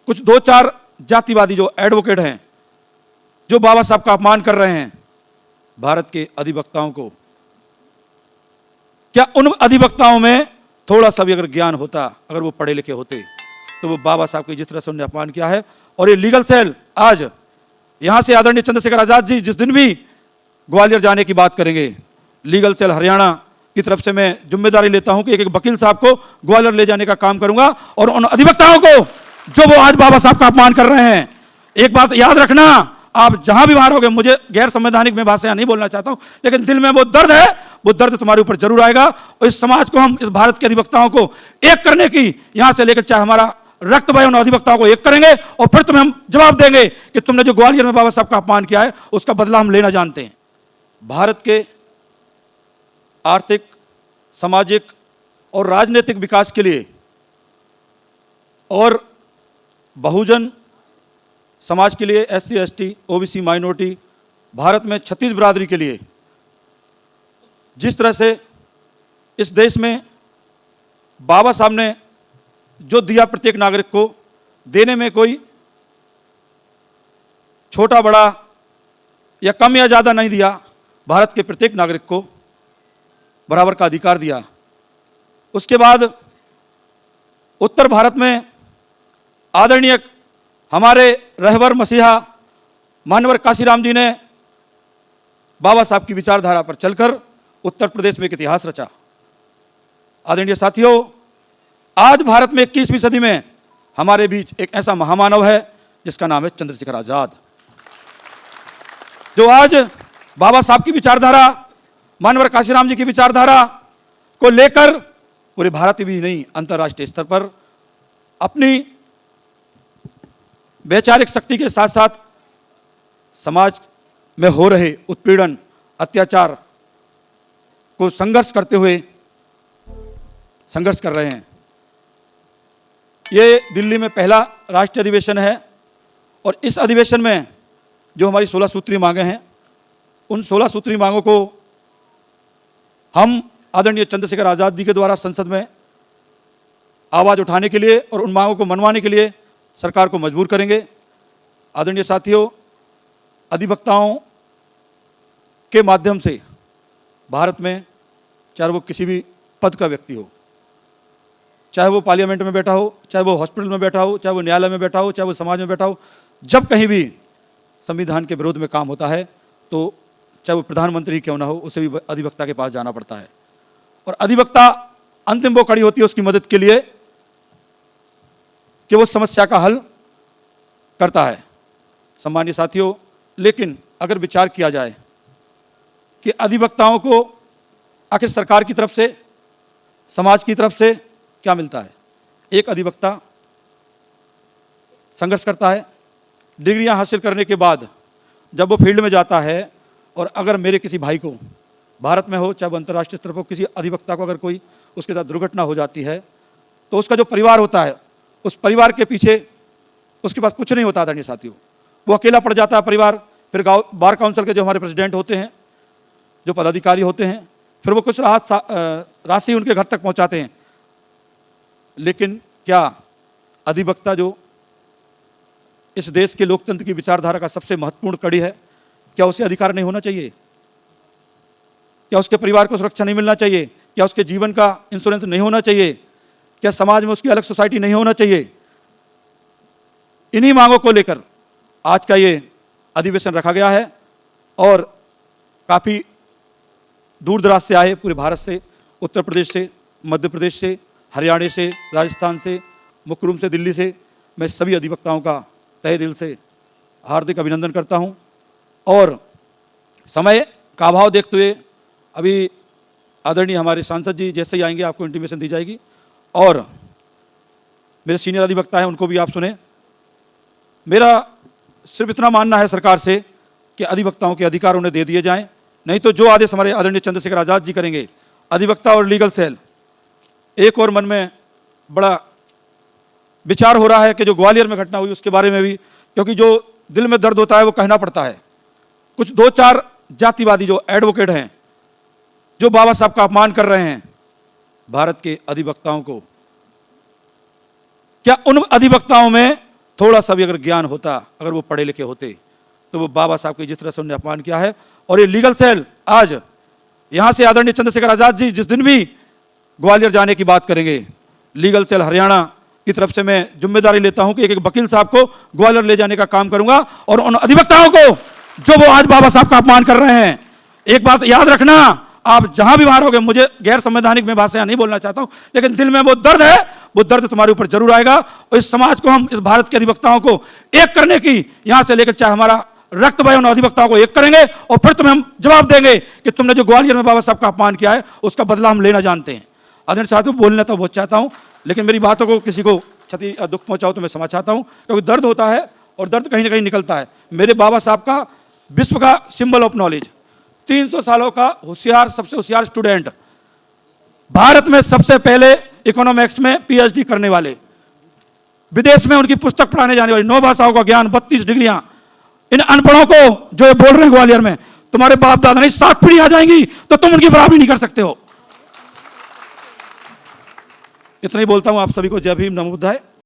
कुछ दो चार जातिवादी जो एडवोकेट हैं, जो बाबा साहब का अपमान कर रहे हैं भारत के अधिवक्ताओं को, क्या उन अधिवक्ताओं में थोड़ा सा भी अगर ज्ञान होता, अगर वो पढ़े लिखे होते, तो वो बाबा साहब को जिस तरह से उन्होंने अपमान किया है। और ये लीगल सेल आज यहां से आदरणीय चंद्रशेखर आजाद जी जिस दिन भी ग्वालियर जाने की बात करेंगे, लीगल सेल हरियाणा की तरफ से मैं जिम्मेदारी लेता हूं कि एक एक वकील साहब को ग्वालियर ले जाने का काम करूंगा और उन अधिवक्ताओं को जो वो आज बाबा साहब का अपमान कर रहे हैं। एक बात याद रखना, आप जहां भी मारोगे, मुझे गैर संवैधानिक में भाषा नहीं बोलना चाहता हूं, लेकिन दिल में वो दर्द है, वो दर्द तुम्हारे ऊपर जरूर आएगा। और इस समाज को हम, इस भारत के अधिवक्ताओं को एक करने की, यहां से लेकर चाहे हमारा रक्त बहे, उन अधिवक्ताओं को एक करेंगे और फिर तुम्हें हम जवाब देंगे कि तुमने जो ग्वालियर में बाबा साहब का अपमान किया है उसका बदला हम लेना जानते हैं। भारत के आर्थिक, सामाजिक और राजनीतिक विकास के लिए और बहुजन समाज के लिए, SC ST OBC minority, Bharat में 36 बिरादरी के लिए जिस तरह से इस देश में बाबा साहब ने जो दिया प्रत्येक नागरिक को, देने में कोई छोटा बड़ा या कम या ज्यादा नहीं दिया, भारत के प्रत्येक नागरिक को बराबर का अधिकार दिया। उसके बाद उत्तर भारत में आदरणीय हमारे रहबर मसीहा मानवर काशीराम जी ने बाबा साहब की विचारधारा पर चलकर उत्तर प्रदेश में एक इतिहास रचा। आदरणीय साथियों, आज भारत में 21वीं सदी में हमारे बीच एक ऐसा महामानव है जिसका नाम है चंद्रशेखर आजाद, जो आज बाबा साहब की विचारधारा, मानवर काशीराम जी की विचारधारा को लेकर पूरे भारत भी नहीं, अंतर्राष्ट्रीय स्तर पर अपनी वैचारिक शक्ति के साथ साथ समाज में हो रहे उत्पीड़न, अत्याचार को संघर्ष करते हुए संघर्ष कर रहे हैं। ये दिल्ली में पहला राष्ट्रीय अधिवेशन है और इस अधिवेशन में जो हमारी 16 सूत्री मांगे हैं, उन 16 सूत्री मांगों को हम आदरणीय चंद्रशेखर आजाद जी के द्वारा संसद में आवाज उठाने के लिए और उन मांगों को मनवाने के लिए सरकार को मजबूर करेंगे। आदरणीय साथियों, अधिवक्ताओं के माध्यम से भारत में, चाहे वो किसी भी पद का व्यक्ति हो, चाहे वो पार्लियामेंट में बैठा हो, चाहे वो हॉस्पिटल में बैठा हो, चाहे वो न्यायालय में बैठा हो, चाहे वो समाज में बैठा हो, जब कहीं भी संविधान के विरोध में काम होता है तो चाहे वो प्रधानमंत्री क्यों ना हो, उसे भी अधिवक्ता के पास जाना पड़ता है। और अधिवक्ता अंतिम वो कड़ी होती है उसकी मदद के लिए कि वो समस्या का हल करता है। सम्मानीय साथियों, लेकिन अगर विचार किया जाए कि अधिवक्ताओं को आखिर सरकार की तरफ से, समाज की तरफ से क्या मिलता है। एक अधिवक्ता संघर्ष करता है, डिग्रियां हासिल करने के बाद जब वो फील्ड में जाता है और अगर मेरे किसी भाई को, भारत में हो चाहे वो अंतर्राष्ट्रीय स्तर पर, किसी अधिवक्ता को अगर कोई उसके साथ दुर्घटना हो जाती है तो उसका जो परिवार होता है, उस परिवार के पीछे उसके पास कुछ नहीं होता। आदरणीय साथियों, वो अकेला पड़ जाता है परिवार। फिर गाँव बार काउंसिल के जो हमारे प्रेसिडेंट होते हैं, जो पदाधिकारी होते हैं, फिर वो कुछ राशि उनके घर तक पहुंचाते हैं। लेकिन क्या अधिवक्ता जो इस देश के लोकतंत्र की विचारधारा का सबसे महत्वपूर्ण कड़ी है, क्या उसे अधिकार नहीं होना चाहिए? क्या उसके परिवार को सुरक्षा नहीं मिलना चाहिए? क्या उसके जीवन का इंश्योरेंस नहीं होना चाहिए? क्या समाज में उसकी अलग सोसाइटी नहीं होना चाहिए? इन्हीं मांगों को लेकर आज का ये अधिवेशन रखा गया है और काफ़ी दूर दराज से आए, पूरे भारत से, उत्तर प्रदेश से, मध्य प्रदेश से, हरियाणा से, राजस्थान से, मुख्य रूप से दिल्ली से, मैं सभी अधिवक्ताओं का तहे दिल से हार्दिक अभिनंदन करता हूं। और समय का अभाव देखते हुए अभी आदरणीय हमारे सांसद जी जैसे ही आएंगे आपको इंटीमेशन दी जाएगी और मेरे सीनियर अधिवक्ता हैं उनको भी आप सुने। मेरा सिर्फ इतना मानना है सरकार से कि अधिवक्ताओं के अधिकार उन्हें दे दिए जाएं, नहीं तो जो आदेश हमारे आदरणीय चंद्रशेखर आजाद जी करेंगे, अधिवक्ता और लीगल सेल। एक और मन में बड़ा विचार हो रहा है कि जो ग्वालियर में घटना हुई उसके बारे में भी, क्योंकि जो दिल में दर्द होता है वो कहना पड़ता है। कुछ दो चार जातिवादी जो एडवोकेट हैं, जो बाबा साहब का अपमान कर रहे हैं भारत के अधिवक्ताओं को, क्या उन अधिवक्ताओं में थोड़ा सा भी अगर ज्ञान होता, अगर वो पढ़े लिखे होते, तो वो बाबा साहब की जिस तरह से उन्होंने अपमान किया है। और ये लीगल सेल आज यहाँ से आदरणीय चंद्रशेखर आजाद जी जिस दिन भी ग्वालियर जाने की बात करेंगे, लीगल सेल हरियाणा की तरफ से मैं जिम्मेदारी लेता हूं कि एक एक वकील साहब को ग्वालियर ले जाने का काम करूंगा, और उन अधिवक्ताओं को जो वो आज बाबा साहब का अपमान कर रहे हैं, एक बात याद रखना, आप जहां भी मारोगे, मुझे गैर संवैधानिक में भाषा नहीं बोलना चाहता हूं, लेकिन दिल में वो दर्द है, वो दर्द तुम्हारे ऊपर जरूर आएगा। और इस समाज को, हम इस भारत के अधिवक्ताओं को एक करने की, यहां से लेकर चाहे हमारा रक्त बहे, उन अधिवक्ताओं को एक करेंगे और फिर तुम्हें हम जवाब देंगे कि तुमने जो ग्वालियर में बाबा साहब का अपमान किया है उसका बदला हम लेना जानते हैं। आदरणीय साथियों, बोलना तो बहुत चाहता हूं, लेकिन मेरी बातों को किसी को क्षति दुख पहुंचाओ तो मैं क्षमा चाहता हूं, क्योंकि दर्द होता है और दर्द कहीं ना कहीं निकलता है। मेरे बाबा साहब का विश्व का सिंबल ऑफ नॉलेज, 300 सालों का होशियार, सबसे होशियार स्टूडेंट, भारत में सबसे पहले इकोनॉमिक्स में पीएचडी करने वाले, विदेश में उनकी पुस्तक पढ़ाने जाने वाले, 9 भाषाओं का ज्ञान, 32 डिग्रियां। इन अनपढ़ों को जो ये बोल रहे हैं ग्वालियर में, तुम्हारे बाप दादा नहीं, 7 पीढ़ी आ जाएंगी तो तुम उनकी बराबरी नहीं कर सकते हो। इतना ही बोलता हूं, आप सभी को जय भीम, नमो बुद्धाय।